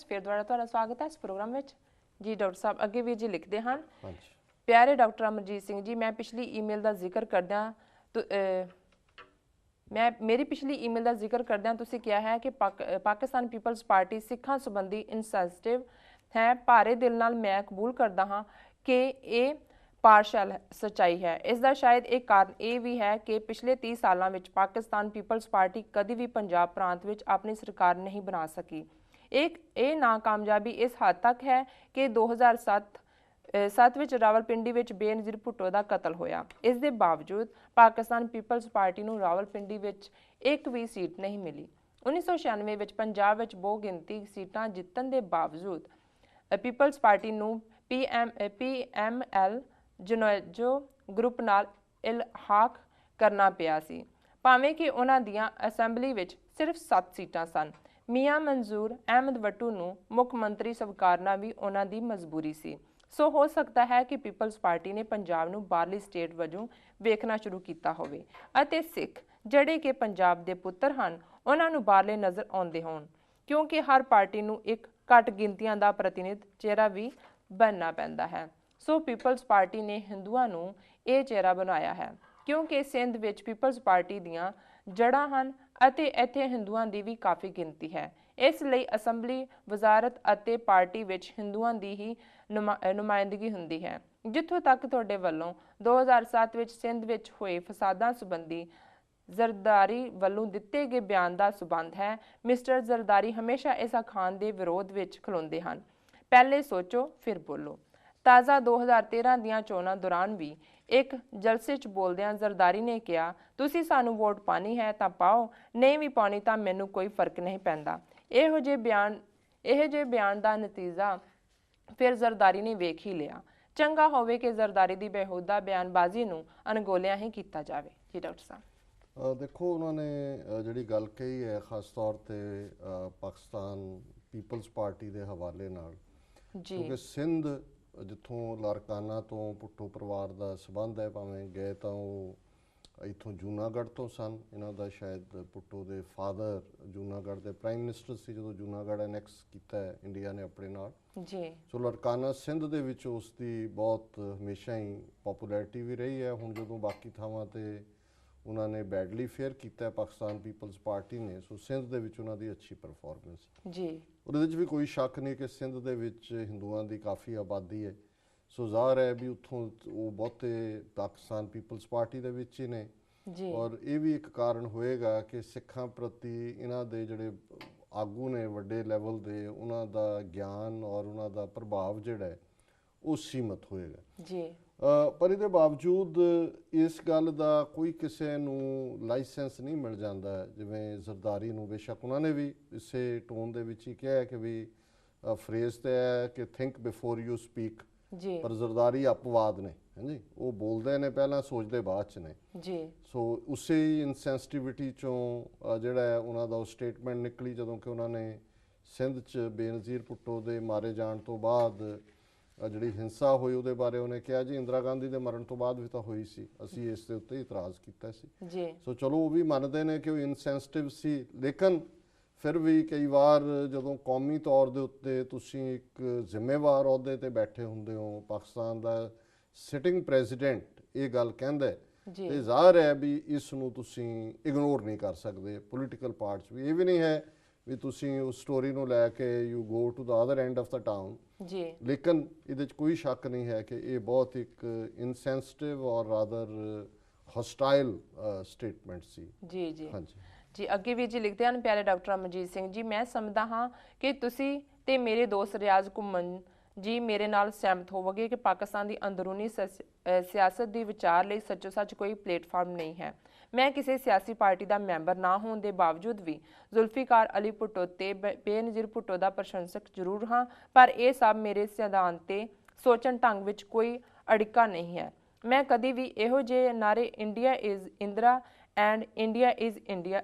Viewers फिर दोबारा तुहाडा स्वागत है इस प्रोग्राम में जी। डॉक्टर साहब अगे भी जी लिखते हैं, प्यारे डॉक्टर अमरजीत सिंह जी, मैं पिछली ईमेल का जिक्र करदा तो मेरी पिछली ईमेल का जिक्र करदਿਆਂ ਤੁਸੀਂ ਕਿਹਾ है कि पाकिस्तान पीपल्स पार्टी सिखां संबंधी इनसेंसिटिव है। भारे दिल नाल मैं कबूल करदा हाँ कि ये पार्शल सच्चाई है। इसका शायद एक कारण ये भी है कि पिछले 30 सालों में पाकिस्तान पीपल्स पार्टी कभी भी पंजाब प्रांत में अपनी सरकार नहीं बना सकी। एक ये नाकामयाबी इस हद तक है कि 2007 ਵਿੱਚ ਰਾਵਲਪਿੰਡੀ ਵਿੱਚ ਬੇਨਜ਼ੀਰ ਭੁੱਟੋ ਦਾ ਕਤਲ ਹੋਇਆ। ਇਸ ਦੇ ਬਾਵਜੂਦ ਪਾਕਿਸਤਾਨ ਪੀਪਲਸ ਪਾਰਟੀ ਨੂੰ ਰਾਵਲਪਿੰਡੀ ਵਿੱਚ ਇੱਕ ਵੀ ਸੀਟ ਨਹੀਂ ਮਿਲੀ। 1996 ਵਿੱਚ ਪੰਜਾਬ ਵਿੱਚ ਬਹੁ ਗਿਣਤੀ ਸੀਟਾਂ ਜਿੱਤਣ ਦੇ ਬਾਵਜੂਦ ਪੀਪਲਸ ਪਾਰਟੀ ਨੂੰ PML ਜਨੋਜੋ ਗਰੁੱਪ ਨਾਲ ਇਲਹਾਕ ਕਰਨਾ ਪਿਆ ਸੀ, ਭਾਵੇਂ ਕਿ ਉਹਨਾਂ ਦੀਆਂ ਅਸੈਂਬਲੀ ਵਿੱਚ ਸਿਰਫ 7 ਸੀਟਾਂ ਸਨ। ਮੀਆਂ ਮਨਜ਼ੂਰ ਅਹਿਮਦ ਵੱਟੂ ਨੂੰ ਮੁੱਖ ਮੰਤਰੀ ਸਵੀਕਾਰਨਾ ਵੀ ਉਹਨਾਂ ਦੀ ਮਜਬੂਰੀ ਸੀ। सो हो सकता है कि पीपल्स पार्टी ने पंजाब नूं बाहरली स्टेट वजों वेखना शुरू किया होवे अते सिख ਜਿਹੜੇ कि पंजाब दे पुत्तर ਹਨ ਉਹਨਾਂ ਨੂੰ ਬਾਹਰਲੇ नज़र आउंदे होण, क्योंकि हर पार्टी नूं एक घट गिनतियां दा प्रतिनिध चेहरा भी बनना पैंदा है। सो पीपल्स पार्टी ने हिंदुआं नूं ਇਹ चेहरा बनाया है, क्योंकि सिंध विच पीपल्स पार्टी दियां जड़ां ਹਨ ਅਤੇ ਇੱਥੇ ਹਿੰਦੂਆਂ ਦੀ ਵੀ ਕਾਫੀ ਗਿਣਤੀ ਹੈ। ਇਸ ਲਈ ਅਸੈਂਬਲੀ ਵਜ਼ਾਰਤ ਅਤੇ ਪਾਰਟੀ ਵਿੱਚ ਹਿੰਦੂਆਂ ਦੀ ਹੀ ਨੁਮਾਇੰਦਗੀ ਹੁੰਦੀ ਹੈ। ਜਿੱਥੋਂ ਤੱਕ ਤੁਹਾਡੇ ਵੱਲੋਂ 2007 ਵਿੱਚ ਸਿੰਧ ਵਿੱਚ ਹੋਏ ਫਸਾਦਾਂ ਸੰਬੰਧੀ ਜ਼ਰਦਾਰੀ ਵੱਲੋਂ ਦਿੱਤੇ ਗਏ ਬਿਆਨ ਦਾ ਸਬੰਧ ਹੈ, ਮਿਸਟਰ ਜ਼ਰਦਾਰੀ ਹਮੇਸ਼ਾ ਇਸਾ ਖਾਨ ਦੇ ਵਿਰੋਧ ਵਿੱਚ ਖਲੋਂਦੇ ਹਨ। ਪਹਿਲੇ ਸੋਚੋ ਫਿਰ ਬੋਲੋ। ਤਾਜ਼ਾ 2013 ਦੀਆਂ ਚੋਣਾਂ ਦੌਰਾਨ ਵੀ ਇੱਕ ਜਲਸੇ 'ਚ ਬੋਲਦਿਆਂ ਜ਼ਰਦਾਰੀ ਨੇ ਕਿਹਾ, ਤੁਸੀਂ ਸਾਨੂੰ ਵੋਟ ਪਾਣੀ ਹੈ ਤਾਂ ਪਾਓ, ਨਹੀਂ ਵੀ ਪਾਉਣੀ ਤਾਂ ਮੈਨੂੰ ਕੋਈ ਫਰਕ ਨਹੀਂ ਪੈਂਦਾ। ਇਹੋ ਜਿਹੇ ਬਿਆਨ ਦਾ ਨਤੀਜਾ ਫਿਰ ਜ਼ਰਦਾਰੀ ਨੇ ਵੇਖ ਹੀ ਲਿਆ। ਚੰਗਾ ਹੋਵੇ ਕਿ ਜ਼ਰਦਾਰੀ ਦੀ ਬੇਹੂਦਾ ਬਿਆਨਬਾਜ਼ੀ ਨੂੰ ਅਣਗੌਲਿਆਂ ਹੀ ਕੀਤਾ ਜਾਵੇ। ਜੀ ਡਾਕਟਰ ਸਾਹਿਬ ਦੇਖੋ, ਉਹਨਾਂ ਨੇ ਜਿਹੜੀ ਗੱਲ ਕਹੀ ਹੈ ਖਾਸ ਤੌਰ 'ਤੇ ਪਾਕਿਸਤਾਨ ਪੀਪਲਸ ਪਾਰਟੀ ਦੇ ਹਵਾਲੇ ਨਾਲ, ਕਿਉਂਕਿ ਸਿੰਧ ਜਿੱਥੋਂ ਲਾਰਕਾਨਾ ਤੋਂ ਭੁੱਟੋ ਪਰਿਵਾਰ ਦਾ ਸੰਬੰਧ ਹੈ, ਭਾਵੇਂ ਗਏ ਤਾਂ ਉਹ ਇੱਥੋਂ ਜੂਨਾਗੜ੍ਹ ਤੋਂ ਸਨ। ਇਹਨਾਂ ਦਾ ਸ਼ਾਇਦ ਭੁੱਟੋ ਦੇ ਫਾਦਰ ਜੂਨਾਗੜ੍ਹ ਦੇ ਪ੍ਰਾਈਮ ਮਿਨਿਸਟਰ ਸੀ ਜਦੋਂ ਜੂਨਾਗੜ੍ਹ ਐਨੈਕਸ ਕੀਤਾ ਇੰਡੀਆ ਨੇ ਆਪਣੇ ਨਾਲ ਜੀ। ਸੋ ਲਾਰਕਾਨਾ ਸਿੰਧ ਦੇ ਵਿੱਚ ਉਸ ਦੀ ਬਹੁਤ ਹਮੇਸ਼ਾ ਹੀ ਪੋਪੂਲੈਰਿਟੀ ਵੀ ਰਹੀ ਹੈ। ਹੁਣ ਜਦੋਂ ਬਾਕੀ ਥਾਵਾਂ 'ਤੇ ਉਹਨਾਂ ਨੇ ਬੈਡਲੀ ਫੇਅਰ ਕੀਤਾ ਪਾਕਿਸਤਾਨ ਪੀਪਲਸ ਪਾਰਟੀ ਨੇ, ਸੋ ਸਿੰਧ ਦੇ ਵਿੱਚ ਉਹਨਾਂ ਦੀ ਅੱਛੀ ਪਰਫੋਰਮੈਂਸ ਜੀ। ਉਹਦੇ ਵਿੱਚ ਵੀ ਕੋਈ ਸ਼ੱਕ ਨਹੀਂ ਕਿ ਸਿੰਧ ਦੇ ਵਿੱਚ ਹਿੰਦੂਆਂ ਦੀ ਕਾਫੀ ਆਬਾਦੀ ਹੈ। ਸੋ ਜ਼ਾਹਰ ਹੈ ਵੀ ਉੱਥੋਂ ਉਹ ਬਹੁਤੇ ਪਾਕਿਸਤਾਨ ਪੀਪਲਸ ਪਾਰਟੀ ਦੇ ਵਿੱਚ ਹੀ ਨੇ ਜੀ। ਔਰ ਇਹ ਵੀ ਇੱਕ ਕਾਰਨ ਹੋਏਗਾ ਕਿ ਸਿੱਖਾਂ ਪ੍ਰਤੀ ਇਹਨਾਂ ਦੇ ਜਿਹੜੇ ਆਗੂ ਨੇ ਵੱਡੇ ਲੈਵਲ ਦੇ, ਉਹਨਾਂ ਦਾ ਗਿਆਨ ਔਰ ਉਹਨਾਂ ਦਾ ਪ੍ਰਭਾਵ ਜਿਹੜਾ ਹੈ ਉਹ ਸੀਮਤ ਹੋਏਗਾ ਜੀ। ਪਰ ਇਹਦੇ ਬਾਵਜੂਦ ਇਸ ਗੱਲ ਦਾ ਕੋਈ ਕਿਸੇ ਨੂੰ ਲਾਇਸੈਂਸ ਨਹੀਂ ਮਿਲ ਜਾਂਦਾ। ਜਿਵੇਂ ਜ਼ਰਦਾਰੀ ਨੂੰ ਬੇਸ਼ੱਕ ਉਹਨਾਂ ਨੇ ਵੀ ਇਸੇ ਟੋਨ ਦੇ ਵਿੱਚ ਹੀ ਕਿਹਾ ਹੈ ਕਿ ਵੀ ਫਰੇਜ਼ ਤਾਂ ਹੈ ਕਿ ਥਿੰਕ ਬਿਫੋਰ ਯੂ ਸਪੀਕ ਜੀ, ਪਰ ਜ਼ਰਦਾਰੀ ਅਪਵਾਦ ਨੇ ਹਾਂਜੀ, ਉਹ ਬੋਲਦੇ ਨੇ ਪਹਿਲਾਂ ਸੋਚਦੇ ਬਾਅਦ 'ਚ ਨੇ ਜੀ। ਸੋ ਉਸੇ ਹੀ ਇਨਸੈਂਸਿਟੀਵਿਟੀ 'ਚੋਂ ਜਿਹੜਾ ਹੈ ਉਹਨਾਂ ਦਾ ਉਹ ਸਟੇਟਮੈਂਟ ਨਿਕਲੀ ਜਦੋਂ ਕਿ ਉਹਨਾਂ ਨੇ ਸਿੰਧ 'ਚ ਬੇਨਜ਼ੀਰ ਭੁੱਟੋ ਦੇ ਮਾਰੇ ਜਾਣ ਤੋਂ ਬਾਅਦ ਜਿਹੜੀ ਹਿੰਸਾ ਹੋਈ ਉਹਦੇ ਬਾਰੇ ਉਹਨੇ ਕਿਹਾ ਜੀ ਇੰਦਰਾ ਗਾਂਧੀ ਦੇ ਮਰਨ ਤੋਂ ਬਾਅਦ ਵੀ ਤਾਂ ਹੋਈ ਸੀ, ਅਸੀਂ ਇਸ ਦੇ ਉੱਤੇ ਇਤਰਾਜ਼ ਕੀਤਾ ਸੀ ਜੀ। ਸੋ ਚਲੋ ਉਹ ਵੀ ਮੰਨਦੇ ਨੇ ਕਿ ਉਹ ਇਨਸੈਂਸਿਟਿਵ ਸੀ, ਲੇਕਿਨ ਫਿਰ ਵੀ ਕਈ ਵਾਰ ਜਦੋਂ ਕੌਮੀ ਤੌਰ ਦੇ ਉੱਤੇ ਤੁਸੀਂ ਇੱਕ ਜ਼ਿੰਮੇਵਾਰ ਅਹੁਦੇ 'ਤੇ ਬੈਠੇ ਹੁੰਦੇ ਹੋ, ਪਾਕਿਸਤਾਨ ਦਾ ਸਿਟਿੰਗ ਪ੍ਰੈਜ਼ੀਡੈਂਟ ਇਹ ਗੱਲ ਕਹਿੰਦਾ ਤੇ ਜ਼ਾਹਰ ਹੈ ਵੀ ਇਸ ਨੂੰ ਤੁਸੀਂ ਇਗਨੋਰ ਨਹੀਂ ਕਰ ਸਕਦੇ। ਪੋਲੀਟੀਕਲ ਪਾਰਟਸ ਵੀ ਇਹ ਵੀ ਨਹੀਂ ਹੈ ਵੀ ਤੁਸੀਂ ਉਸ ਸਟੋਰੀ ਨੂੰ ਲੈ ਕੇ you go to the other end of the town ਜੀ। ਲੇਕਿਨ ਇਹਦੇ 'ਚ ਕੋਈ ਸ਼ੱਕ ਨਹੀਂ ਹੈ ਕਿ ਇਹ ਬਹੁਤ ਇੱਕ ਇਨਸੈਂਸਿਟਿਵ ਔਰ ਰਾਦਰ ਹੌਸਟਾਈਲ ਸਟੇਟਮੈਂਟ ਸੀ ਜੀ ਜੀ ਹਾਂਜੀ ਜੀ। ਅੱਗੇ ਵੀ ਜੀ ਲਿਖਦੇ ਹਨ, ਪਿਆਰੇ ਡਾਕਟਰ ਅਮਰਜੀਤ ਸਿੰਘ ਜੀ, ਮੈਂ ਸਮਝਦਾ ਹਾਂ ਕਿ ਤੁਸੀਂ ਤੇ ਮੇਰੇ ਦੋਸਤ ਰਿਆਜ਼ ਘੁੰਮਣ ਜੀ ਮੇਰੇ ਨਾਲ ਸਹਿਮਤ ਹੋਵੋਗੇ ਕਿ ਪਾਕਿਸਤਾਨ ਦੀ ਅੰਦਰੂਨੀ ਸਿਆਸਤ ਦੀ ਵਿਚਾਰ ਲਈ ਸੱਚੋ ਸੱਚ ਕੋਈ ਪਲੇਟਫਾਰਮ ਨਹੀਂ ਹੈ। ਮੈਂ ਕਿਸੇ ਸਿਆਸੀ ਪਾਰਟੀ ਦਾ ਮੈਂਬਰ ਨਾ ਹੋਣ ਦੇ ਬਾਵਜੂਦ ਵੀ ਜ਼ੁਲਫੀਕਾਰ ਅਲੀ ਭੁੱਟੋ ਤੇ ਬੇਨਜ਼ੀਰ ਭੁੱਟੋ ਦਾ ਪ੍ਰਸ਼ੰਸਕ ਜ਼ਰੂਰ ਹਾਂ, ਪਰ ਇਹ ਸਭ ਮੇਰੇ ਸਿਧਾਂਤ ਤੇ ਸੋਚਣ ਢੰਗ ਵਿੱਚ ਕੋਈ ਅੜਿੱਕਾ ਨਹੀਂ ਹੈ। ਮੈਂ ਕਦੀ ਵੀ ਇਹੋ ਜਿਹੇ ਨਾਰੇ India is Indira and India is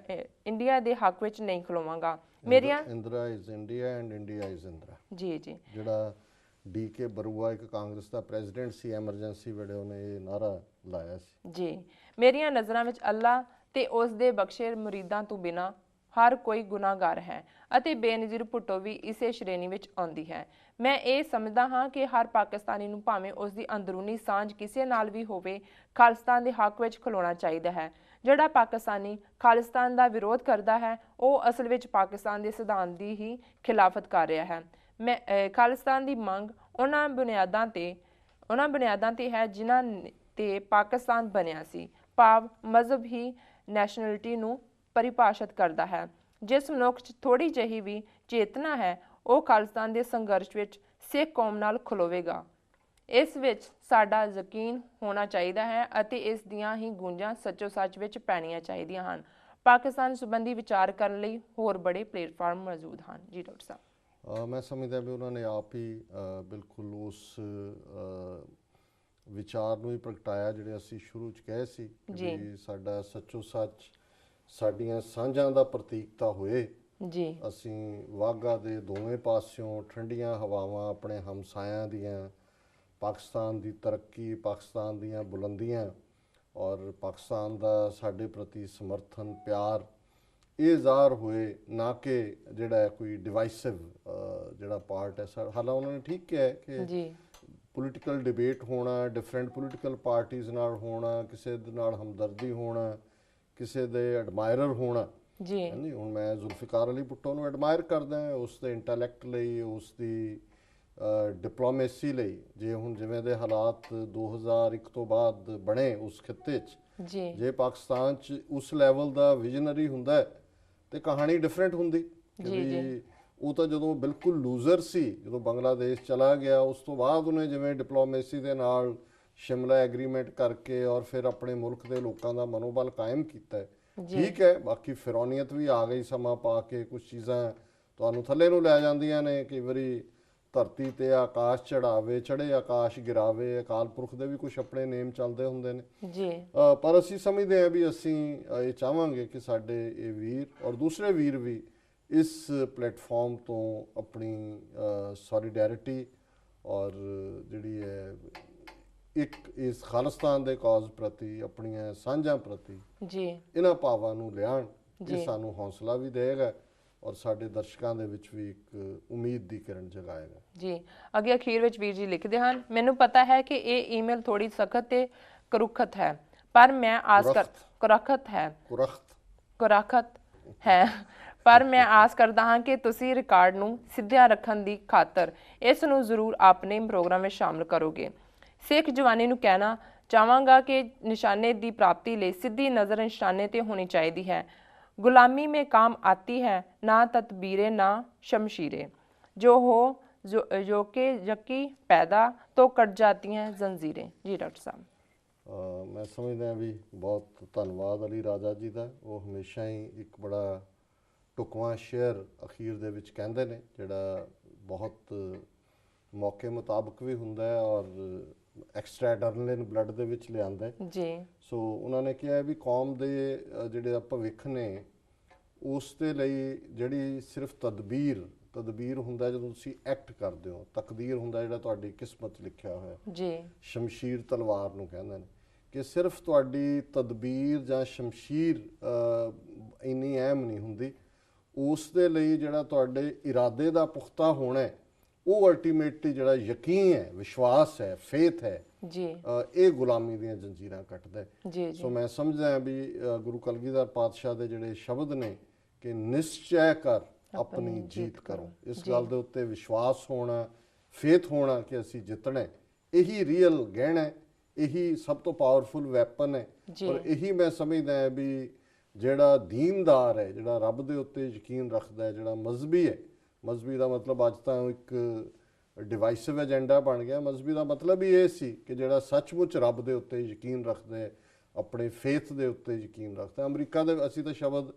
India ਦੇ ਹੱਕ ਵਿੱਚ ਨਹੀਂ ਖਲੋਵਾਂਗਾ। ਮੇਰੀਆਂ Indira is India and India is Indira ਜੀ ਜੀ। ਜਿਹੜਾ ਡੀ.ਕੇ. ਬਰੂਆ ਇੱਕ ਕਾਂਗਰਸ ਦਾ ਪ੍ਰੈਜ਼ੀਡੈਂਟ ਸੀ, ਐਮਰਜੈਂਸੀ ਵੇਲੇ ਉਹਨੇ ਇਹ ਨਾਰਾ ਲਾਇਆ ਸੀ ਜੀ। ਮੇਰੀਆਂ ਨਜ਼ਰਾਂ ਵਿੱਚ ਅੱਲਾ ਤੇ ਉਸ ਦੇ ਬਖਸ਼ੇ ਮੁਰੀਦਾਂ ਤੋਂ ਬਿਨਾਂ ਹਰ ਕੋਈ ਗੁਨਾਹਗਾਰ ਹੈ ਅਤੇ ਬੇਨਜ਼ੀਰ ਭੁੱਟੋ ਵੀ ਇਸੇ ਸ਼੍ਰੇਣੀ ਵਿੱਚ ਆਉਂਦੀ ਹੈ। ਮੈਂ ਇਹ ਸਮਝਦਾ ਹਾਂ ਕਿ ਹਰ ਪਾਕਿਸਤਾਨੀ ਨੂੰ ਭਾਵੇਂ ਉਸ ਦੀ ਅੰਦਰੂਨੀ ਸਾਂਝ ਕਿਸੇ ਨਾਲ ਵੀ ਹੋਵੇ, ਖਾਲਿਸਤਾਨ ਦੇ ਹੱਕ ਵਿੱਚ ਖਲੋਣਾ ਚਾਹੀਦਾ ਹੈ। ਜਿਹੜਾ ਪਾਕਿਸਤਾਨੀ ਖਾਲਿਸਤਾਨ ਦਾ ਵਿਰੋਧ ਕਰਦਾ ਹੈ ਉਹ ਅਸਲ ਵਿੱਚ ਪਾਕਿਸਤਾਨ ਦੇ ਸਿਧਾਂਤ ਦੀ ਹੀ ਖਿਲਾਫਤ ਕਰ ਰਿਹਾ ਹੈ। ਖਾਲਿਸਤਾਨ ਦੀ ਮੰਗ ਉਹਨਾਂ ਬੁਨਿਆਦਾਂ ਤੇ ਹੈ ਜਿਨ੍ਹਾਂ ਤੇ ਪਾਕਿਸਤਾਨ ਬਣਿਆ ਸੀ, ਭਾਵ ਮਜ਼ਹਬ ਹੀ ਨੈਸ਼ਨਲਿਟੀ ਨੂੰ ਪਰਿਭਾਸ਼ਿਤ ਕਰਦਾ ਹੈ। ਜਿਸ ਮਨੁੱਖ 'ਚ ਥੋੜ੍ਹੀ ਜਿਹੀ ਵੀ ਚੇਤਨਾ ਹੈ ਉਹ ਖਾਲਿਸਤਾਨ ਦੇ ਸੰਘਰਸ਼ ਵਿੱਚ ਸਿੱਖ ਕੌਮ ਨਾਲ ਖਲੋਵੇਗਾ। ਇਸ ਵਿੱਚ ਸਾਡਾ ਯਕੀਨ ਹੋਣਾ ਚਾਹੀਦਾ ਹੈ ਅਤੇ ਇਸ ਦੀਆਂ ਹੀ ਗੂੰਜਾਂ ਸੱਚੋ ਸੱਚ ਵਿੱਚ ਪੈਣੀਆਂ ਚਾਹੀਦੀਆਂ ਹਨ। ਪਾਕਿਸਤਾਨ ਸੰਬੰਧੀ ਵਿਚਾਰ ਕਰਨ ਲਈ ਹੋਰ ਬੜੇ ਪਲੇਟਫਾਰਮ ਮੌਜੂਦ ਹਨ। ਜੀ ਡਾਕਟਰ ਸਾਹਿਬ। ਮੈਂ ਸਮਝਦਾ ਵੀ ਉਹਨਾਂ ਨੇ ਆਪ ਹੀ ਬਿਲਕੁਲ ਉਸ ਵਿਚਾਰ ਨੂੰ ਹੀ ਪ੍ਰਗਟਾਇਆ ਜਿਹੜੇ ਅਸੀਂ ਸ਼ੁਰੂ 'ਚ ਕਹੇ ਸੀ ਕਿ ਸਾਡਾ ਸੱਚੋ ਸੱਚ ਸਾਡੀਆਂ ਸਾਂਝਾਂ ਦਾ ਪ੍ਰਤੀਕਤਾ ਹੋਏ। ਅਸੀਂ ਵਾਹਗਾ ਦੇ ਦੋਵੇਂ ਪਾਸਿਓਂ ਠੰਡੀਆਂ ਹਵਾਵਾਂ ਆਪਣੇ ਹਮਸਾਇਆਂ ਦੀਆਂ, ਪਾਕਿਸਤਾਨ ਦੀ ਤਰੱਕੀ, ਪਾਕਿਸਤਾਨ ਦੀਆਂ ਬੁਲੰਦੀਆਂ ਔਰ ਪਾਕਿਸਤਾਨ ਦਾ ਸਾਡੇ ਪ੍ਰਤੀ ਸਮਰਥਨ, ਪਿਆਰ, ਇਹ ਜ਼ਾਹਰ ਹੋਏ, ਨਾ ਕਿ ਜਿਹੜਾ ਕੋਈ ਡਿਵਾਈਸਿਵ ਜਿਹੜਾ ਪਾਰਟ ਹੈ। ਹਾਲਾਂ ਉਹਨਾਂ ਨੇ ਠੀਕ ਕਿਹਾ ਕਿ ਪੋਲੀਟੀਕਲ ਡਿਬੇਟ ਹੋਣਾ, ਡਿਫਰੈਂਟ ਪੋਲੀਟੀਕਲ ਪਾਰਟੀਜ਼ ਨਾਲ ਹੋਣਾ, ਕਿਸੇ ਦੇ ਨਾਲ ਹਮਦਰਦੀ ਹੋਣਾ, ਕਿਸੇ ਦੇ ਐਡਮਾਇਰਰ ਹੋਣਾ। ਹਾਂਜੀ, ਹੁਣ ਮੈਂ ਜ਼ੁਲਫਿਕਾਰ ਅਲੀ ਭੁੱਟੋ ਨੂੰ ਐਡਮਾਇਰ ਕਰਦਾ, ਉਸ ਦੇ ਇੰਟੈਲੈਕਟ ਲਈ, ਉਸ ਦੀ ਡਿਪਲੋਮੇਸੀ ਲਈ। ਜੇ ਹੁਣ ਜਿਵੇਂ ਦੇ ਹਾਲਾਤ 2001 ਤੋਂ ਬਾਅਦ ਬਣੇ ਉਸ ਖਿੱਤੇ 'ਚ, ਜੇ ਪਾਕਿਸਤਾਨ 'ਚ ਉਸ ਲੈਵਲ ਦਾ ਵਿਜ਼ਨਰੀ ਹੁੰਦਾ ਤੇ ਕਹਾਣੀ ਡਿਫਰੈਂਟ ਹੁੰਦੀ। ਕਿ ਉਹ ਤਾਂ ਜਦੋਂ ਬਿਲਕੁਲ ਲੂਜ਼ਰ ਸੀ, ਜਦੋਂ ਬੰਗਲਾਦੇਸ਼ ਚਲਾ ਗਿਆ, ਉਸ ਤੋਂ ਬਾਅਦ ਉਹਨੇ ਜਿਵੇਂ ਡਿਪਲੋਮੇਸੀ ਦੇ ਨਾਲ ਸ਼ਿਮਲਾ ਐਗਰੀਮੈਂਟ ਕਰਕੇ ਔਰ ਫਿਰ ਆਪਣੇ ਮੁਲਕ ਦੇ ਲੋਕਾਂ ਦਾ ਮਨੋਬਲ ਕਾਇਮ ਕੀਤਾ। ਠੀਕ ਹੈ, ਬਾਕੀ ਫਿਰੌਨੀਅਤ ਵੀ ਆ ਗਈ ਸਮਾਂ ਪਾ ਕੇ, ਕੁਝ ਚੀਜ਼ਾਂ ਤੁਹਾਨੂੰ ਥੱਲੇ ਨੂੰ ਲੈ ਜਾਂਦੀਆਂ ਨੇ। ਕਈ ਵਾਰੀ ਧਰਤੀ ਤੇ ਆਕਾਸ਼ ਚੜਾਵੇ, ਚੜੇ ਆਕਾਸ਼ ਗਿਰਾਵੇ, ਅਕਾਲ ਪੁਰਖ ਦੇ ਵੀ ਕੁਝ ਆਪਣੇ ਨੇਮ ਚੱਲਦੇ ਹੁੰਦੇ ਨੇ। ਪਰ ਅਸੀਂ ਸਮਝਦੇ ਹਾਂ ਵੀ ਅਸੀਂ ਇਹ ਚਾਹਾਂਗੇ ਕਿ ਸਾਡੇ ਇਹ ਵੀਰ ਔਰ ਦੂਸਰੇ ਵੀਰ ਵੀ ਇਸ ਪਲੇਟਫਾਰਮ ਤੋਂ ਆਪਣੀ ਸੋਲੀਡੈਰਿਟੀ ਔਰ ਜਿਹੜੀ ਹੈ ਇੱਕ ਇਸ ਖਾਲਿਸਤਾਨ ਦੇ ਕਾਜ਼ ਪ੍ਰਤੀ, ਆਪਣੀਆਂ ਸਾਂਝਾਂ ਪ੍ਰਤੀ ਇਹਨਾਂ ਭਾਵਾਂ ਨੂੰ ਲਿਆਉਣ। ਇਹ ਸਾਨੂੰ ਹੌਸਲਾ ਵੀ ਦੇਵੇਗਾ ਔਰ ਸਾਡੇ ਦਰਸ਼ਕਾਂ ਦੇ ਵਿੱਚ ਵੀ ਇੱਕ ਉਮੀਦ ਦੀ ਕਿਰਨ ਜਗਾਏਗਾ। ਜੀ, ਅੱਗੇ ਅਖੀਰ ਵਿੱਚ ਵੀਰ ਜੀ ਲਿਖਦੇ ਹਨ, ਮੈਨੂੰ ਪਤਾ ਹੈ ਕਿ ਇਹ ਈਮੇਲ ਥੋੜੀ ਸਖਤ ਤੇ ਕੁਰਖਤ ਹੈ, ਪਰ ਮੈਂ ਆਸ ਕਰਦਾ ਹਾਂ ਕਿ ਤੁਸੀਂ ਰਿਕਾਰਡ ਨੂੰ ਸਿੱਧਿਆਂ ਰੱਖਣ ਦੀ ਖਾਤਰ ਇਸ ਨੂੰ ਜ਼ਰੂਰ ਆਪਣੇ ਪ੍ਰੋਗਰਾਮ ਵਿੱਚ ਸ਼ਾਮਲ ਕਰੋਗੇ। ਸਿੱਖ ਜਵਾਨੀ ਨੂੰ ਕਹਿਣਾ ਚਾਹਾਂਗਾ ਕਿ ਨਿਸ਼ਾਨੇ ਦੀ ਪ੍ਰਾਪਤੀ ਲਈ ਸਿੱਧੀ ਨਜ਼ਰ ਨਿਸ਼ਾਨੇ ਤੇ ਹੋਣੀ ਚਾਹੀਦੀ ਹੈ। गुलामी में काम आती है ना तदबीरें ना शमशीरें, जो कि यकी पैदा तो कट जाती हैं जंजीरें। जी डॉक्टर साहब। मैं समझदा भी बहुत धन्नवाद अली राजा जी का। वो हमेशा ही एक बड़ा ਢੁਕਵਾਂ ਸ਼ੇਅਰ ਅਖੀਰ ਦੇ ਵਿੱਚ ਕਹਿੰਦੇ ਨੇ, ਜਿਹੜਾ ਬਹੁਤ ਮੌਕੇ ਮੁਤਾਬਕ ਵੀ ਹੁੰਦਾ ਹੈ ਔਰ ਐਕਸਟਰਾ ਐਡਰਨਲਿਨ ਬਲੱਡ ਦੇ ਵਿੱਚ ਲਿਆਂਦਾ ਜੀ। ਸੋ ਉਹਨਾਂ ਨੇ ਕਿਹਾ ਵੀ ਕੌਮ ਦੇ ਜਿਹੜੇ ਭਵਿੱਖ ਨੇ ਉਸ ਦੇ ਲਈ ਜਿਹੜੀ ਸਿਰਫ ਤਦਬੀਰ ਹੁੰਦਾ ਜਦੋਂ ਤੁਸੀਂ ਐਕਟ ਕਰਦੇ ਹੋ, ਤਕਦੀਰ ਹੁੰਦਾ ਜਿਹੜਾ ਤੁਹਾਡੀ ਕਿਸਮਤ ਲਿਖਿਆ ਹੋਇਆ ਜੀ। ਸ਼ਮਸ਼ੀਰ ਤਲਵਾਰ ਨੂੰ ਕਹਿੰਦੇ ਨੇ ਕਿ ਸਿਰਫ ਤੁਹਾਡੀ ਤਦਬੀਰ ਜਾਂ ਸ਼ਮਸ਼ੀਰ ਇੰਨੀ ਅਹਿਮ ਨਹੀਂ ਹੁੰਦੀ, ਉਸ ਦੇ ਲਈ ਜਿਹੜਾ ਤੁਹਾਡੇ ਇਰਾਦੇ ਦਾ ਪੁਖਤਾ ਹੋਣਾ ਹੈ ਉਹ ਅਲਟੀਮੇਟਲੀ ਜਿਹੜਾ ਯਕੀਨ ਹੈ, ਵਿਸ਼ਵਾਸ ਹੈ, ਫੇਥ ਹੈ ਜੀ, ਇਹ ਗੁਲਾਮੀ ਦੀਆਂ ਜੰਜੀਰਾਂ ਕੱਟਦਾ ਹੈ। ਸੋ ਮੈਂ ਸਮਝਦਾ ਵੀ ਗੁਰੂ ਕਲਗੀਧਰ ਪਾਤਸ਼ਾਹ ਦੇ ਜਿਹੜੇ ਸ਼ਬਦ ਨੇ ਕਿ ਨਿਸ਼ਚੈ ਕਰ ਆਪਣੀ ਜੀਤ ਕਰੋ, ਇਸ ਗੱਲ ਦੇ ਉੱਤੇ ਵਿਸ਼ਵਾਸ ਹੋਣਾ, ਫੇਥ ਹੋਣਾ ਕਿ ਅਸੀਂ ਜਿੱਤਣਾ, ਇਹੀ ਰੀਅਲ ਗਹਿਣਾ ਹੈ, ਇਹੀ ਸਭ ਤੋਂ ਪਾਵਰਫੁਲ ਵੈਪਨ ਹੈ। ਔਰ ਇਹੀ ਮੈਂ ਸਮਝਦਾ ਵੀ ਜਿਹੜਾ ਦੀਨਦਾਰ ਹੈ, ਜਿਹੜਾ ਰੱਬ ਦੇ ਉੱਤੇ ਯਕੀਨ ਰੱਖਦਾ ਹੈ, ਜਿਹੜਾ ਮਜ਼ਹਬੀ ਹੈ, ਮਜ਼ਹਬੀ ਦਾ ਮਤਲਬ ਅੱਜ ਤਾਂ ਇੱਕ ਡਿਵਾਈਸਿਵ ਏਜੰਡਾ ਬਣ ਗਿਆ। ਮਜ਼ਹਬੀ ਦਾ ਮਤਲਬ ਹੀ ਇਹ ਸੀ ਕਿ ਜਿਹੜਾ ਸੱਚਮੁੱਚ ਰੱਬ ਦੇ ਉੱਤੇ ਯਕੀਨ ਰੱਖਦਾ ਹੈ, ਆਪਣੇ ਫੇਥ ਦੇ ਉੱਤੇ ਯਕੀਨ ਰੱਖਦਾ। ਅਮਰੀਕਾ ਦੇ ਅਸੀਂ ਤਾਂ ਸ਼ਬਦ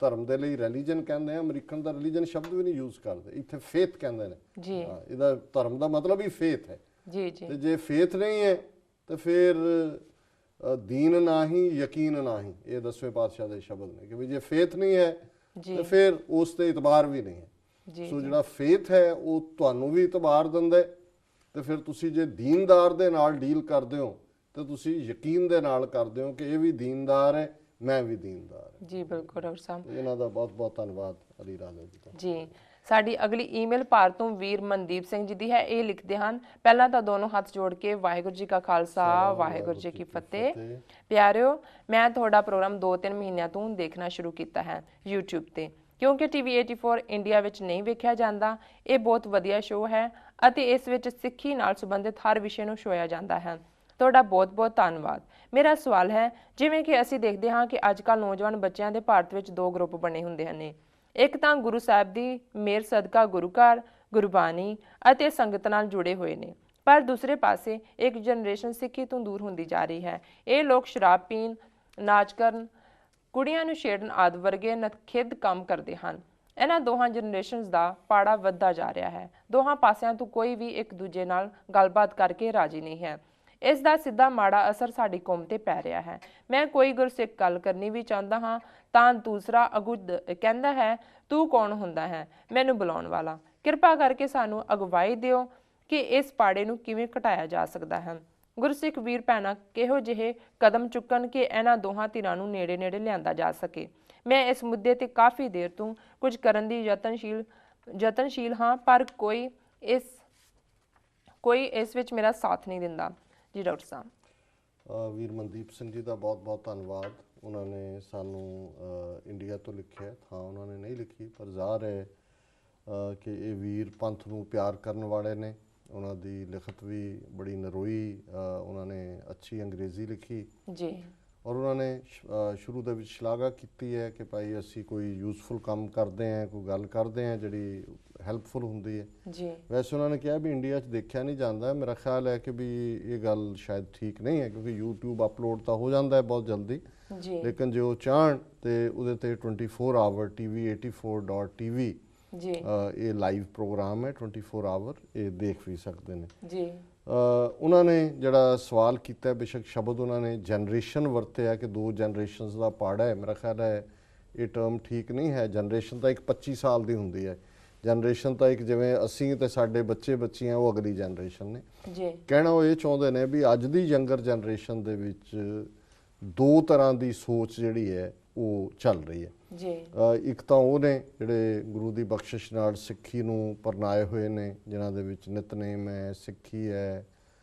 ਧਰਮ ਦੇ ਲਈ ਰਿਲੀਜਨ ਕਹਿੰਦੇ ਹਾਂ, ਅਮਰੀਕਨ ਦਾ ਰਿਲੀਜਨ ਸ਼ਬਦ ਵੀ ਨਹੀਂ ਯੂਜ਼ ਕਰਦੇ, ਇੱਥੇ ਫੇਥ ਕਹਿੰਦੇ ਨੇ ਜੀ। ਇਹਦਾ ਧਰਮ ਦਾ ਮਤਲਬ ਹੀ ਫੇਥ ਹੈ ਜੀ। ਤੇ ਜੇ ਫੇਥ ਨਹੀਂ ਹੈ ਤੇ ਫਿਰ ਦੀਨ ਨਾ ਹੀ ਯਕੀਨ ਨਾ ਹੀ, ਇਹ 10ਵੇਂ ਪਾਤਸ਼ਾਹ ਦੇ ਸ਼ਬਦ ਨੇ ਕਿ ਵੀ ਜੇ ਫੇਥ ਨਹੀਂ ਹੈ ਤੇ ਫਿਰ ਉਸ ਤੇ ਇਤਬਾਰ ਵੀ ਨਹੀਂ ਹੈ। ਸੋ ਜਿਹੜਾ ਫੇਥ ਹੈ ਉਹ ਤੁਹਾਨੂੰ ਵੀ ਇਤਬਾਰ ਦਿੰਦਾ ਤੇ ਫਿਰ ਤੁਸੀਂ ਜੇ ਦੀਨਦਾਰ ਦੇ ਨਾਲ ਡੀਲ ਕਰਦੇ ਹੋ ਤੇ ਤੁਸੀਂ ਯਕੀਨ ਦੇ ਨਾਲ ਕਰਦੇ ਹੋ ਕਿ ਇਹ ਵੀ ਦੀਨਦਾਰ ਹੈ, ਮੈਂ ਵੀ ਦੀਨਦਾਰ ਹਾਂ। ਜੀ ਬਿਲਕੁਲ ਡਾਕਟਰ ਸਾਹਿਬ, ਇਹਨਾਂ ਦਾ ਬਹੁਤ ਬਹੁਤ ਧੰਨਵਾਦ ਅਲੀ ਰਾਜਾ ਜੀ ਦਾ। ਜੀ ਸਾਡੀ ਅਗਲੀ ਈਮੇਲ ਭਾਰਤ ਤੋਂ ਵੀਰ ਮਨਦੀਪ ਸਿੰਘ ਜੀ ਦੀ ਹੈ। ਇਹ ਲਿਖਦੇ ਹਨ, ਪਹਿਲਾਂ ਤਾਂ ਦੋਨੋਂ ਹੱਥ ਜੋੜ ਕੇ ਵਾਹਿਗੁਰੂ ਜੀ ਕਾ ਖਾਲਸਾ ਵਾਹਿਗੁਰੂ ਜੀ ਕੀ ਫਤਿਹ। ਪਿਆਰਿਓ, ਮੈਂ ਤੁਹਾਡਾ ਪ੍ਰੋਗਰਾਮ 2-3 ਮਹੀਨਿਆਂ ਤੋਂ ਦੇਖਣਾ ਸ਼ੁਰੂ ਕੀਤਾ ਹੈ YouTube ਤੇ, ਕਿਉਂਕਿ TV 84 ਇੰਡੀਆ ਵਿੱਚ ਨਹੀਂ ਵੇਖਿਆ ਜਾਂਦਾ। ਇਹ ਬਹੁਤ ਵਧੀਆ ਸ਼ੋਅ ਹੈ ਅਤੇ ਇਸ ਵਿੱਚ ਸਿੱਖੀ ਨਾਲ ਸੰਬੰਧਿਤ ਹਰ ਵਿਸ਼ੇ ਨੂੰ ਛੋਇਆ ਜਾਂਦਾ ਹੈ। ਤੁਹਾਡਾ ਬਹੁਤ ਬਹੁਤ ਧੰਨਵਾਦ। ਮੇਰਾ ਸਵਾਲ ਹੈ, ਜਿਵੇਂ ਕਿ ਅਸੀਂ ਦੇਖਦੇ ਹਾਂ ਕਿ ਅੱਜ ਕੱਲ੍ਹ ਨੌਜਵਾਨ ਬੱਚਿਆਂ ਦੇ ਭਾਰਤ ਵਿੱਚ 2 ਗਰੁੱਪ ਬਣੇ ਹੁੰਦੇ ਹਨ। ਇੱਕ ਤਾਂ ਗੁਰੂ ਸਾਹਿਬ ਦੀ ਮੇਰ ਸਦਕਾ ਗੁਰੂ ਘਰ, ਗੁਰਬਾਣੀ ਅਤੇ ਸੰਗਤ ਨਾਲ ਜੁੜੇ ਹੋਏ ਨੇ, ਪਰ ਦੂਸਰੇ ਪਾਸੇ ਇੱਕ ਜਨਰੇਸ਼ਨ ਸਿੱਖੀ ਤੋਂ ਦੂਰ ਹੁੰਦੀ ਜਾ ਰਹੀ ਹੈ। ਇਹ ਲੋਕ ਸ਼ਰਾਬ ਪੀਣ, ਨਾਚ ਕਰਨ, ਕੁੜੀਆਂ ਨੂੰ ਛੇੜਨ ਆਦਿ ਵਰਗੇ ਨਖਿੱਧ ਕੰਮ ਕਰਦੇ ਹਨ। ਇਹਨਾਂ ਦੋਹਾਂ ਜਨਰੇਸ਼ਨਸ ਦਾ ਪਾੜਾ ਵੱਧਦਾ ਜਾ ਰਿਹਾ ਹੈ। ਦੋਹਾਂ ਪਾਸਿਆਂ ਤੋਂ ਕੋਈ ਵੀ ਇੱਕ ਦੂਜੇ ਨਾਲ ਗੱਲਬਾਤ ਕਰਕੇ ਰਾਜੀ ਨਹੀਂ ਹੈ। ਇਸ ਦਾ ਸਿੱਧਾ ਮਾੜਾ ਅਸਰ ਸਾਡੀ ਕੌਮ ਤੇ ਪੈ ਰਿਹਾ ਹੈ। ਮੈਂ ਕੋਈ ਗੁਰਸਿੱਖ ਗੱਲ ਕਰਨੀ ਵੀ ਚਾਹੁੰਦਾ ਹਾਂ ਤਾਂ ਦੂਸਰਾ ਅਗੂ ਕਹਿੰਦਾ ਹੈ, ਤੂੰ ਕੌਣ ਹੁੰਦਾ ਹੈ ਮੈਨੂੰ ਬੁਲਾਉਣ ਵਾਲਾ। ਕਿਰਪਾ ਕਰਕੇ ਸਾਨੂੰ ਅਗਵਾਈ ਦਿਓ ਕਿ ਇਸ ਪਾੜੇ ਨੂੰ ਕਿਵੇਂ ਘਟਾਇਆ ਜਾ ਸਕਦਾ ਹੈ। ਗੁਰਸਿੱਖ ਵੀਰ ਭੈਣਾਂ ਕਿਹੋ ਜਿਹੇ ਕਦਮ ਚੁੱਕਣ ਕਿ ਇਹਨਾਂ ਦੋਹਾਂ ਧਿਰਾਂ ਨੂੰ ਨੇੜੇ ਨੇੜੇ ਲਿਆਂਦਾ ਜਾ ਸਕੇ। ਮੈਂ ਇਸ ਮੁੱਦੇ ਤੇ ਕਾਫੀ ਦੇਰ ਤੋਂ ਕੁਝ ਕਰਨ ਦੀ ਯਤਨਸ਼ੀਲ ਹਾਂ, ਪਰ ਕੋਈ ਇਸ ਵਿੱਚ ਮੇਰਾ ਸਾਥ ਨਹੀਂ ਦਿੰਦਾ। ਜੀ ਡਾਕਟਰ ਸਾਹਿਬ। ਵੀਰ ਮਨਦੀਪ ਸਿੰਘ ਜੀ ਦਾ ਬਹੁਤ ਬਹੁਤ ਧੰਨਵਾਦ। ਉਹਨਾਂ ਨੇ ਸਾਨੂੰ ਇੰਡੀਆ ਤੋਂ ਲਿਖਿਆ, ਥਾਂ ਉਹਨਾਂ ਨੇ ਨਹੀਂ ਲਿਖੀ, ਪਰ ਜ਼ਾਹਰ ਹੈ ਕਿ ਇਹ ਵੀਰ ਪੰਥ ਨੂੰ ਪਿਆਰ ਕਰਨ ਵਾਲੇ ਨੇ। ਉਹਨਾਂ ਦੀ ਲਿਖਤ ਵੀ ਬੜੀ ਨਰੋਈ, ਉਹਨਾਂ ਨੇ ਅੱਛੀ ਅੰਗਰੇਜ਼ੀ ਲਿਖੀ ਜੀ, ਔਰ ਉਹਨਾਂ ਨੇ ਸ਼ੁਰੂ ਦੇ ਵਿੱਚ ਸ਼ਲਾਘਾ ਕੀਤੀ ਹੈ ਕਿ ਭਾਈ ਅਸੀਂ ਕੋਈ ਯੂਜ਼ਫੁਲ ਕੰਮ ਕਰਦੇ ਹਾਂ, ਕੋਈ ਗੱਲ ਕਰਦੇ ਹਾਂ ਜਿਹੜੀ ਹੈਲਪਫੁਲ ਹੁੰਦੀ ਹੈ ਜੀ। ਵੈਸੇ ਉਹਨਾਂ ਨੇ ਕਿਹਾ ਵੀ ਇੰਡੀਆ 'ਚ ਦੇਖਿਆ ਨਹੀਂ ਜਾਂਦਾ। ਮੇਰਾ ਖਿਆਲ ਹੈ ਕਿ ਵੀ ਇਹ ਗੱਲ ਸ਼ਾਇਦ ਠੀਕ ਨਹੀਂ ਹੈ, ਕਿਉਂਕਿ YouTube ਅਪਲੋਡ ਤਾਂ ਹੋ ਜਾਂਦਾ ਹੈ ਬਹੁਤ ਜਲਦੀ, ਲੇਕਿਨ ਜੇ ਉਹ ਚਾਹਣ ਤੇ ਉਹਦੇ ਤੇ 24 ਆਵਰ TV84.tv ਜੀ ਇਹ ਲਾਈਵ ਪ੍ਰੋਗਰਾਮ ਹੈ, 24 ਆਵਰ ਇਹ ਦੇਖ ਵੀ ਸਕਦੇ ਨੇ ਜੀ। ਉਹਨਾਂ ਨੇ ਜਿਹੜਾ ਸਵਾਲ ਕੀਤਾ, ਬੇਸ਼ੱਕ ਸ਼ਬਦ ਉਹਨਾਂ ਨੇ ਜਨਰੇਸ਼ਨ ਵਰਤਿਆ ਕਿ 2 ਜਨਰੇਸ਼ਨਸ ਦਾ ਪਾੜਾ ਹੈ। ਮੇਰਾ ਖਿਆਲ ਹੈ ਇਹ ਟਰਮ ਠੀਕ ਨਹੀਂ ਹੈ। ਜਨਰੇਸ਼ਨ ਤਾਂ ਇੱਕ 25 ਸਾਲ ਦੀ ਹੁੰਦੀ ਹੈ, ਜਨਰੇਸ਼ਨ ਤਾਂ ਇੱਕ ਜਿਵੇਂ ਅਸੀਂ ਤੇ ਸਾਡੇ ਬੱਚੇ ਬੱਚੀਆਂ ਉਹ ਅਗਲੀ ਜਨਰੇਸ਼ਨ ਨੇ ਜੀ। ਕਹਿਣਾ ਉਹ ਇਹ ਚਾਹੁੰਦੇ ਨੇ ਵੀ ਅੱਜ ਦੀ ਯੰਗਰ ਜਨਰੇਸ਼ਨ ਦੇ ਵਿੱਚ 2 ਤਰ੍ਹਾਂ ਦੀ ਸੋਚ ਜਿਹੜੀ ਹੈ ਉਹ ਚੱਲ ਰਹੀ ਹੈ ਜੀ। ਇੱਕ ਤਾਂ ਉਹ ਨੇ ਜਿਹੜੇ ਗੁਰੂ ਦੀ ਬਖਸ਼ਿਸ਼ ਨਾਲ ਸਿੱਖੀ ਨੂੰ ਪਰਨਾਏ ਹੋਏ ਨੇ, ਜਿਨ੍ਹਾਂ ਦੇ ਵਿੱਚ ਨਿਤਨੇਮ ਹੈ, ਸਿੱਖੀ ਹੈ,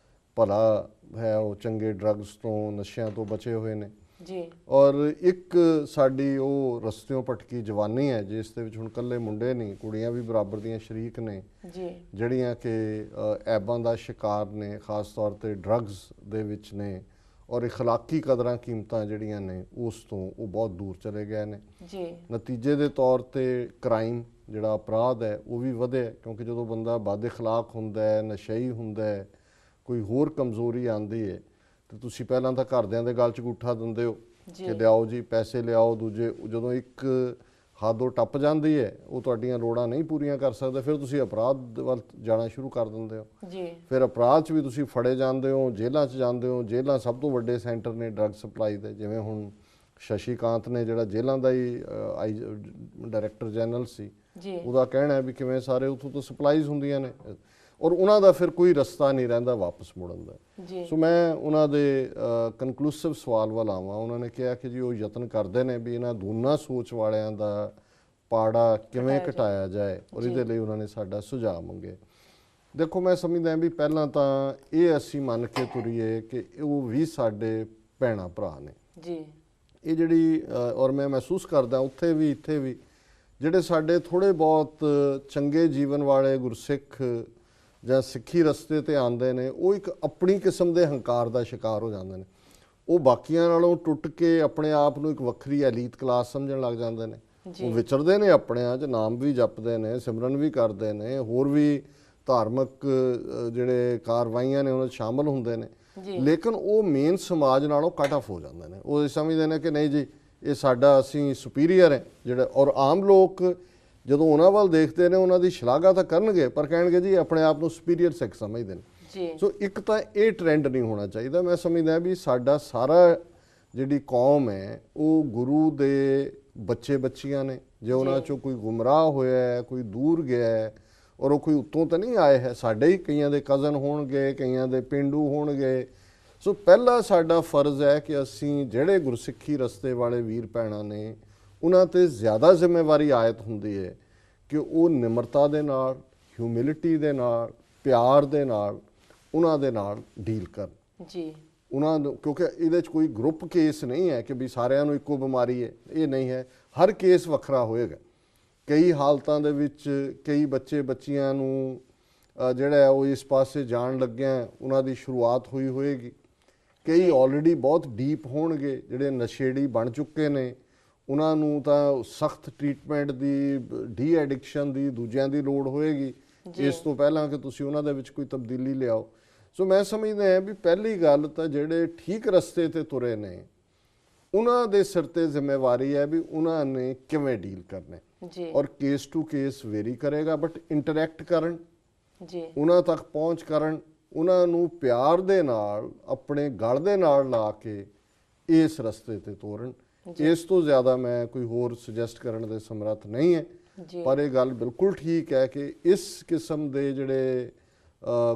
ਭਲਾ ਹੈ, ਉਹ ਚੰਗੇ ਡਰੱਗਸ ਤੋਂ, ਨਸ਼ਿਆਂ ਤੋਂ ਬਚੇ ਹੋਏ ਨੇ ਜੀ। ਔਰ ਇੱਕ ਸਾਡੀ ਉਹ ਰਸਤਿਓਂ ਭਟਕੀ ਜਵਾਨੀ ਹੈ ਜਿਸ ਦੇ ਵਿੱਚ ਹੁਣ ਇਕੱਲੇ ਮੁੰਡੇ ਨਹੀਂ, ਕੁੜੀਆਂ ਵੀ ਬਰਾਬਰ ਦੀਆਂ ਸ਼ਰੀਕ ਨੇ ਜੀ, ਜਿਹੜੀਆਂ ਕਿ ਐਬਾਂ ਦਾ ਸ਼ਿਕਾਰ ਨੇ, ਖਾਸ ਤੌਰ ਤੇ ਡਰੱਗਸ ਦੇ ਵਿੱਚ ਨੇ, ਔਰ ਅਖਲਾਕੀ ਕਦਰਾਂ ਕੀਮਤਾਂ ਜਿਹੜੀਆਂ ਨੇ ਉਸ ਤੋਂ ਉਹ ਬਹੁਤ ਦੂਰ ਚਲੇ ਗਏ ਨੇ ਜੀ। ਨਤੀਜੇ ਦੇ ਤੌਰ ਤੇ ਕ੍ਰਾਈਮ ਜਿਹੜਾ ਅਪਰਾਧ ਹੈ ਉਹ ਵੀ ਵਧਿਆ, ਕਿਉਂਕਿ ਜਦੋਂ ਬੰਦਾ ਬਦ ਅਖਲਾਕ ਹੁੰਦਾ ਹੈ, ਨਸ਼ਈ ਹੁੰਦਾ ਹੈ, ਕੋਈ ਹੋਰ ਕਮਜ਼ੋਰੀ ਆਉਂਦੀ ਹੈ ਤੇ ਤੁਸੀਂ ਪਹਿਲਾਂ ਤਾਂ ਘਰਦਿਆਂ ਦੇ ਗਲ 'ਚ ਅੰਗੂਠਾ ਦਿੰਦੇ ਹੋ ਕਿ ਲਿਆਓ ਜੀ ਪੈਸੇ ਲਿਆਓ। ਦੂਜੇ ਜਦੋਂ ਇੱਕ ਹੱਦ ਉਹ ਟੱਪ ਜਾਂਦੀ ਹੈ, ਉਹ ਤੁਹਾਡੀਆਂ ਲੋੜਾਂ ਨਹੀਂ ਪੂਰੀਆਂ ਕਰ ਸਕਦਾ, ਫਿਰ ਤੁਸੀਂ ਅਪਰਾਧ ਵੱਲ ਜਾਣਾ ਸ਼ੁਰੂ ਕਰ ਦਿੰਦੇ ਹੋ ਜੀ। ਫਿਰ ਅਪਰਾਧ 'ਚ ਵੀ ਤੁਸੀਂ ਫੜੇ ਜਾਂਦੇ ਹੋ, ਜੇਲ੍ਹਾਂ 'ਚ ਜਾਂਦੇ ਹੋ। ਜੇਲ੍ਹਾਂ ਸਭ ਤੋਂ ਵੱਡੇ ਸੈਂਟਰ ਨੇ ਡਰੱਗ ਸਪਲਾਈ ਦੇ। ਜਿਵੇਂ ਹੁਣ ਸ਼ਸ਼ੀਕਾਂਤ ਨੇ ਜਿਹੜਾ ਜੇਲ੍ਹਾਂ ਦਾ ਹੀ ਡਾਇਰੈਕਟਰ ਜਨਰਲ ਸੀ, ਉਹਦਾ ਕਹਿਣਾ ਹੈ ਵੀ ਕਿਵੇਂ ਸਾਰੇ ਉੱਥੋਂ ਤੋਂ ਸਪਲਾਈਜ਼ ਹੁੰਦੀਆਂ ਨੇ ਔਰ ਉਹਨਾਂ ਦਾ ਫਿਰ ਕੋਈ ਰਸਤਾ ਨਹੀਂ ਰਹਿੰਦਾ ਵਾਪਸ ਮੁੜਨ ਦਾ। ਸੋ ਮੈਂ ਉਹਨਾਂ ਦੇ ਕਨਕਲੂਸਿਵ ਸਵਾਲ ਵੱਲ ਆਵਾਂ। ਉਹਨਾਂ ਨੇ ਕਿਹਾ ਕਿ ਜੀ ਉਹ ਯਤਨ ਕਰਦੇ ਨੇ ਵੀ ਇਹਨਾਂ ਦੋਨਾਂ ਸੋਚ ਵਾਲਿਆਂ ਦਾ ਪਾੜਾ ਕਿਵੇਂ ਘਟਾਇਆ ਜਾਏ ਔਰ ਇਹਦੇ ਲਈ ਉਹਨਾਂ ਨੇ ਸਾਡਾ ਸੁਝਾਅ ਮੰਗੇ। ਦੇਖੋ, ਮੈਂ ਸਮਝਦਾ ਵੀ ਪਹਿਲਾਂ ਤਾਂ ਇਹ ਅਸੀਂ ਮੰਨ ਕੇ ਤੁਰੀਏ ਕਿ ਉਹ ਵੀ ਸਾਡੇ ਭੈਣਾਂ ਭਰਾ ਨੇ ਜੀ। ਇਹ ਜਿਹੜੀ ਔਰ ਮੈਂ ਮਹਿਸੂਸ ਕਰਦਾ ਉੱਥੇ ਵੀ ਇੱਥੇ ਵੀ ਜਿਹੜੇ ਸਾਡੇ ਥੋੜ੍ਹੇ ਬਹੁਤ ਚੰਗੇ ਜੀਵਨ ਵਾਲੇ ਗੁਰਸਿੱਖ ਜਾਂ ਸਿੱਖੀ ਰਸਤੇ ਤੇ ਆਉਂਦੇ ਨੇ, ਉਹ ਇੱਕ ਆਪਣੀ ਕਿਸਮ ਦੇ ਹੰਕਾਰ ਦਾ ਸ਼ਿਕਾਰ ਹੋ ਜਾਂਦੇ ਨੇ। ਉਹ ਬਾਕੀਆਂ ਨਾਲੋਂ ਟੁੱਟ ਕੇ ਆਪਣੇ ਆਪ ਨੂੰ ਇੱਕ ਵੱਖਰੀ ਐਲੀਟ ਕਲਾਸ ਸਮਝਣ ਲੱਗ ਜਾਂਦੇ ਨੇ। ਉਹ ਵਿਚਰਦੇ ਨੇ ਆਪਣਿਆਂ 'ਚ, ਨਾਮ ਵੀ ਜਪਦੇ ਨੇ, ਸਿਮਰਨ ਵੀ ਕਰਦੇ ਨੇ, ਹੋਰ ਵੀ ਧਾਰਮਿਕ ਜਿਹੜੇ ਕਾਰਵਾਈਆਂ ਨੇ ਉਹਨਾਂ 'ਚ ਸ਼ਾਮਲ ਹੁੰਦੇ ਨੇ, ਲੇਕਿਨ ਉਹ ਮੇਨ ਸਮਾਜ ਨਾਲੋਂ ਕੱਟ ਆਫ ਹੋ ਜਾਂਦੇ ਨੇ। ਉਹ ਸਮਝਦੇ ਨੇ ਕਿ ਨਹੀਂ ਜੀ ਇਹ ਸਾਡਾ, ਅਸੀਂ ਸੁਪੀਰੀਅਰ ਹੈ ਜਿਹੜਾ। ਔਰ ਆਮ ਲੋਕ ਜਦੋਂ ਉਹਨਾਂ ਵੱਲ ਦੇਖਦੇ ਨੇ ਉਹਨਾਂ ਦੀ ਸ਼ਲਾਘਾ ਤਾਂ ਕਰਨਗੇ, ਪਰ ਕਹਿਣਗੇ ਜੀ ਆਪਣੇ ਆਪ ਨੂੰ ਸੁਪੀਰੀਅਰ ਸਿੱਖ ਸਮਝਦੇ ਨੇ। ਸੋ ਇੱਕ ਤਾਂ ਇਹ ਟ੍ਰੈਂਡ ਨਹੀਂ ਹੋਣਾ ਚਾਹੀਦਾ। ਮੈਂ ਸਮਝਦਾ ਵੀ ਸਾਡਾ ਸਾਰਾ ਜਿਹੜੀ ਕੌਮ ਹੈ ਉਹ ਗੁਰੂ ਦੇ ਬੱਚੇ ਬੱਚੀਆਂ ਨੇ। ਜੇ ਉਹਨਾਂ 'ਚੋਂ ਕੋਈ ਗੁੰਮਰਾਹ ਹੋਇਆ ਹੈ, ਕੋਈ ਦੂਰ ਗਿਆ ਹੈ, ਔਰ ਉਹ ਕੋਈ ਉੱਤੋਂ ਤਾਂ ਨਹੀਂ ਆਏ ਹੈ, ਸਾਡੇ ਹੀ ਕਈਆਂ ਦੇ ਕਜ਼ਨ ਹੋਣਗੇ, ਕਈਆਂ ਦੇ ਪਿੰਡੂ ਹੋਣਗੇ, ਸੋ ਪਹਿਲਾ ਸਾਡਾ ਫਰਜ਼ ਹੈ ਕਿ ਅਸੀਂ ਜਿਹੜੇ ਗੁਰਸਿੱਖੀ ਰਸਤੇ ਵਾਲੇ ਵੀਰ ਭੈਣਾਂ ਨੇ ਉਹਨਾਂ ਤੇ ਜ਼ਿਆਦਾ ਜ਼ਿੰਮੇਵਾਰੀ ਆਇਤ ਹੁੰਦੀ ਹੈ ਕਿ ਉਹ ਨਿਮਰਤਾ ਦੇ ਨਾਲ, ਹਿਊਮਿਲਿਟੀ ਦੇ ਨਾਲ, ਪਿਆਰ ਦੇ ਨਾਲ ਉਹਨਾਂ ਦੇ ਨਾਲ ਡੀਲ ਕਰਨ ਜੀ। ਉਹਨਾਂ ਨੂੰ, ਕਿਉਂਕਿ ਇਹਦੇ 'ਚ ਕੋਈ ਗਰੁੱਪ ਕੇਸ ਨਹੀਂ ਹੈ ਕਿ ਵੀ ਸਾਰਿਆਂ ਨੂੰ ਇੱਕੋ ਬਿਮਾਰੀ ਹੈ, ਇਹ ਨਹੀਂ ਹੈ। ਹਰ ਕੇਸ ਵੱਖਰਾ ਹੋਏਗਾ। ਕਈ ਹਾਲਤਾਂ ਦੇ ਵਿੱਚ ਕਈ ਬੱਚੇ ਬੱਚੀਆਂ ਨੂੰ ਜਿਹੜਾ ਹੈ ਉਹ ਇਸ ਪਾਸੇ ਜਾਣ ਲੱਗਿਆ ਉਹਨਾਂ ਦੀ ਸ਼ੁਰੂਆਤ ਹੋਈ ਹੋਏਗੀ। ਕਈ ਆਲਰੇਡੀ ਬਹੁਤ ਡੀਪ ਹੋਣਗੇ, ਜਿਹੜੇ ਨਸ਼ੇੜੀ ਬਣ ਚੁੱਕੇ ਨੇ, ਉਹਨਾਂ ਨੂੰ ਤਾਂ ਸਖਤ ਟ੍ਰੀਟਮੈਂਟ ਦੀ, ਡੀ ਐਡਿਕਸ਼ਨ ਦੀ, ਦੂਜਿਆਂ ਦੀ ਲੋੜ ਹੋਏਗੀ ਇਸ ਤੋਂ ਪਹਿਲਾਂ ਕਿ ਤੁਸੀਂ ਉਹਨਾਂ ਦੇ ਵਿੱਚ ਕੋਈ ਤਬਦੀਲੀ ਲਿਆਓ। ਸੋ ਮੈਂ ਸਮਝਦਾ ਹਾਂ ਵੀ ਪਹਿਲੀ ਗੱਲ ਤਾਂ ਜਿਹੜੇ ਠੀਕ ਰਸਤੇ ਤੇ ਤੁਰੇ ਨੇ ਉਹਨਾਂ ਦੇ ਸਿਰ ਤੇ ਜ਼ਿੰਮੇਵਾਰੀ ਹੈ ਵੀ ਉਹਨਾਂ ਨੇ ਕਿਵੇਂ ਡੀਲ ਕਰਨਾ ਜੀ। ਔਰ ਕੇਸ ਟੂ ਕੇਸ ਵੇਰੀ ਕਰੇਗਾ, ਬਟ ਇੰਟਰੈਕਟ ਕਰਨ ਜੀ, ਉਹਨਾਂ ਤੱਕ ਪਹੁੰਚ ਕਰਨ, ਉਹਨਾਂ ਨੂੰ ਪਿਆਰ ਦੇ ਨਾਲ ਆਪਣੇ ਗਲ ਦੇ ਨਾਲ ਲਾ ਕੇ ਇਸ ਰਸਤੇ ਤੇ ਤੋਰਨ। ਇਸ ਤੋਂ ਜ਼ਿਆਦਾ ਮੈਂ ਕੋਈ ਹੋਰ ਸੁਜੈਸਟ ਕਰਨ ਦੇ ਸਮਰੱਥ ਨਹੀਂ ਹੈ। ਪਰ ਇਹ ਗੱਲ ਬਿਲਕੁਲ ਠੀਕ ਹੈ ਕਿ ਇਸ ਕਿਸਮ ਦੇ ਜਿਹੜੇ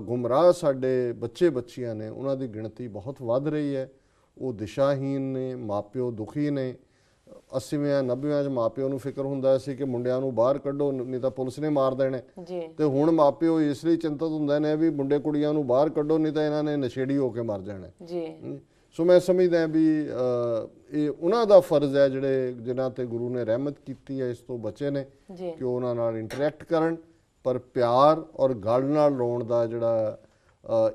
ਗੁੰਮਰਾਹ ਸਾਡੇ ਬੱਚੇ ਬੱਚੀਆਂ ਨੇ ਉਹਨਾਂ ਦੀ ਗਿਣਤੀ ਬਹੁਤ ਵੱਧ ਰਹੀ ਹੈ। ਉਹ ਦਿਸ਼ਾਹੀਨ ਨੇ, ਮਾਪਿਓ ਦੁਖੀ ਨੇ। 80ਵੇਂ 90ਵੇਂ 'ਚ ਮਾਪਿਓ ਨੂੰ ਫਿਕਰ ਹੁੰਦਾ ਸੀ ਕਿ ਮੁੰਡਿਆਂ ਨੂੰ ਬਾਹਰ ਕੱਢੋ ਨਹੀਂ ਤਾਂ ਪੁਲਿਸ ਨੇ ਮਾਰ ਦੇਣੇ, ਤੇ ਹੁਣ ਮਾਪਿਓ ਇਸ ਲਈ ਚਿੰਤਤ ਹੁੰਦੇ ਨੇ ਵੀ ਮੁੰਡੇ ਕੁੜੀਆਂ ਨੂੰ ਬਾਹਰ ਕੱਢੋ ਨਹੀਂ ਤਾਂ ਇਹਨਾਂ ਨੇ ਨਸ਼ੇੜੀ ਹੋ ਕੇ ਮਰ ਜਾਣਾ ਜੀ। ਸੋ ਮੈਂ ਸਮਝਦਾ ਵੀ ਇਹ ਉਹਨਾਂ ਦਾ ਫਰਜ਼ ਹੈ ਜਿਹੜੇ ਜਿਨ੍ਹਾਂ ਤੇ ਗੁਰੂ ਨੇ ਰਹਿਮਤ ਕੀਤੀ ਹੈ, ਇਸ ਤੋਂ ਬਚੇ ਨੇ ਕਿ ਉਹਨਾਂ ਨਾਲ ਇੰਟਰੈਕਟ ਕਰਨ, ਪਰ ਪਿਆਰ ਔਰ ਗਲ ਨਾਲ ਲਾਉਣ ਦਾ ਜਿਹੜਾ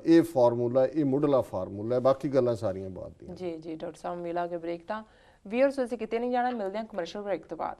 ਇਹ ਫਾਰਮੂਲਾ, ਇਹ ਮੁੱਢਲਾ ਫਾਰਮੂਲਾ ਹੈ। ਬਾਕੀ ਗੱਲਾਂ ਸਾਰੀਆਂ ਬਾਅਦ ਦੀਆਂ। ਜੀ ਡਾਕਟਰ ਸਾਹਿਬ, ਮਿਲਾਂਗੇ ਬ੍ਰੇਕ ਤਾਂ। ਵੀਅਰਸ ਅਸੀਂ ਕਿਤੇ ਨਹੀਂ ਜਾਣਾ, ਮਿਲਦੇ ਹਾਂ ਕਮਰਸ਼ੀਅਲ ਬ੍ਰੇਕ ਤੋਂ ਬਾਅਦ।